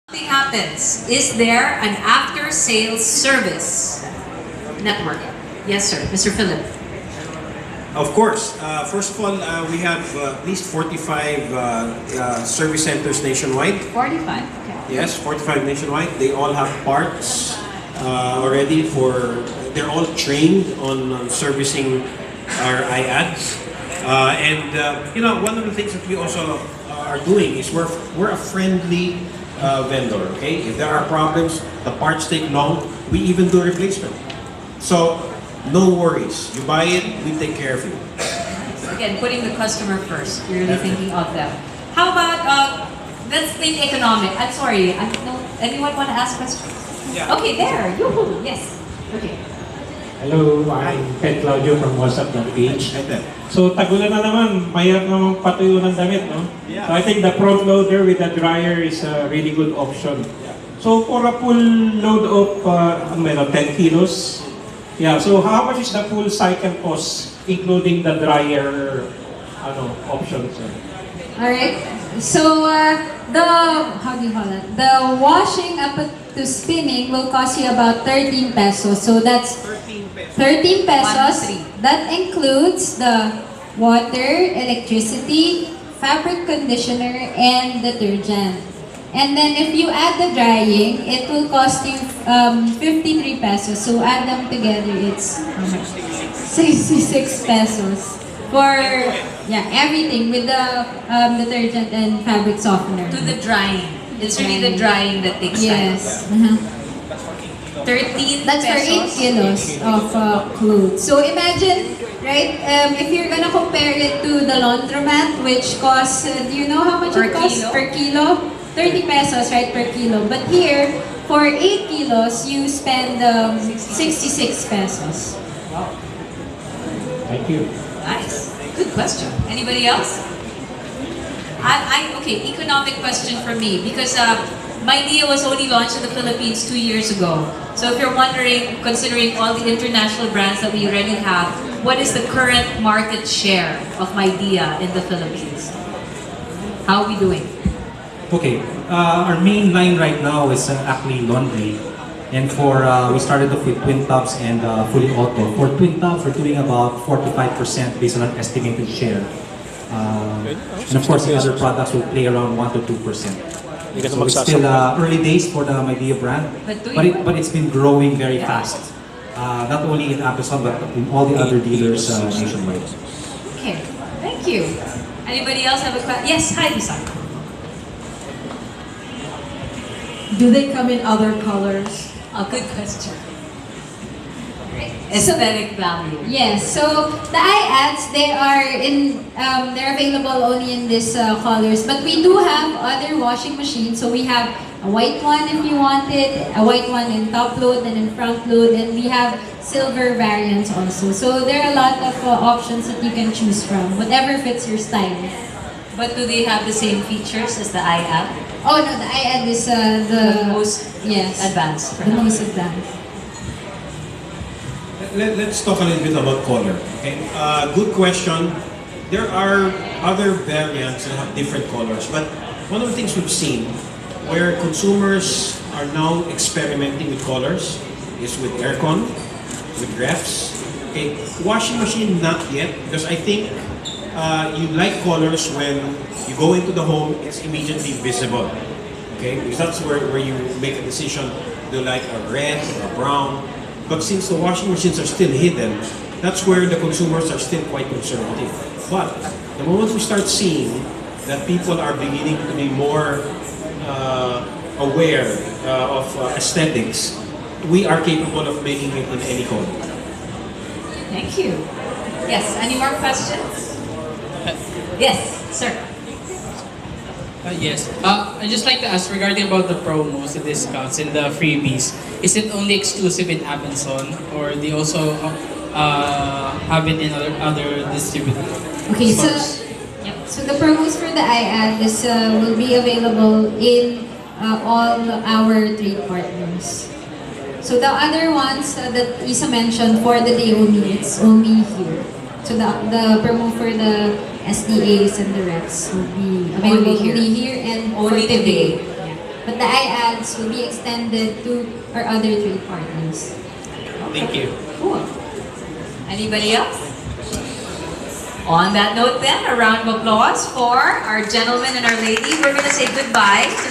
Something happens, is there an after-sales service network? Yes, sir. Mr. Philip. Of course. First of all, we have at least 45 service centers nationwide. 45. Okay. Yes, 45 nationwide. They all have parts already for, they're all trained on servicing our iAds. One of the things that we also are doing is we're a friendly vendor, okay? If there are problems, the parts take long, we even do replacement. So, no worries. You buy it, we take care of you. Again, putting the customer first. You're really thinking of them. How about, let's think economic. I'm sorry. No, anyone want to ask questions? Yeah. Okay, there. Yoo-hoo. Yes. Okay. Hello, I'm Ted Claudio from WhatsApp.ph. Like that. So, tagulan na naman, mahirap naman patuyo ng damit, no? Yeah. So, I think the front loader with the dryer is a really good option. Yeah. So, for a full load of 10 kilos, yeah, so how much is the full cycle cost, including the dryer option, sir? Alright, so how do you call it? The washing up to spinning will cost you about 13 pesos. So that's 13 pesos. 1, 3. That includes the water, electricity, fabric conditioner, and detergent. And then if you add the drying, it will cost you 53 pesos. So add them together, it's how much? 66 pesos. For everything with the detergent and fabric softener. To the drying. It's really the drying that takes Yes. time. 13 That's for 8 pesos. kilos of clothes. So imagine, right, if you're gonna compare it to the laundromat, which costs, do you know how much Per it costs kilo? per kilo? 30 pesos, right, per kilo. But here, for 8 kilos, you spend 66 pesos. Thank you. Nice. Good question. Anybody else? Okay, economic question for me because Midea was only launched in the Philippines 2 years ago. So if you're wondering, considering all the international brands that we already have, what is the current market share of Midea in the Philippines? How are we doing? Okay, our main line right now is actually laundry. And we started off with twin tops and fully auto. For twin tops, we're doing about 45% based on an estimated share. And of course, the other products will play around 1 to 2%. So it's still early days for the Midea brand, but it's been growing very fast. Not only in Amazon, but in all the other dealers nationwide. Okay, thank you. Anybody else have a question? Yes, hi Lisa. Do they come in other colors? A good question. Aesthetic value. Yes, so the iAds, they're available only in these colors, but we do have other washing machines. So we have a white one if you want it, a white one in top load and in front load, and we have silver variants also. So there are a lot of options that you can choose from, whatever fits your style. But do they have the same features as the iApp? Oh no, the iAd is The most yes, advanced. the most advanced. Let's talk a little bit about color. Okay, good question. There are other variants that have different colors, but one of the things we've seen where consumers are now experimenting with colors is with aircon, with refs. Okay, washing machine not yet because I think you like colors when you go into the home, it's immediately visible. Okay, because that's where you make a decision. Do you like a red or a brown? But since the washing machines are still hidden, that's where the consumers are still quite conservative. But the moment we start seeing that people are beginning to be more aware of aesthetics, we are capable of making it in any color. Thank you. Yes, any more questions? Yes, sir. Yes. I'd just like to ask regarding about the promos, the discounts, and the freebies. Is it only exclusive in Amazon, or they also have it in other distributors? Okay, so Yep. so the promos for the iAd will be available in all our trade partners. So the other ones that Isa mentioned for the day only, it's only here. So the promo for the SDAs and the reps will be available Only here. only here and Only for today. today. But the iAds will be extended to our other trade partners. Thank you. Cool. Anybody else? On that note then, a round of applause for our gentleman and our lady. We're going to say goodbye to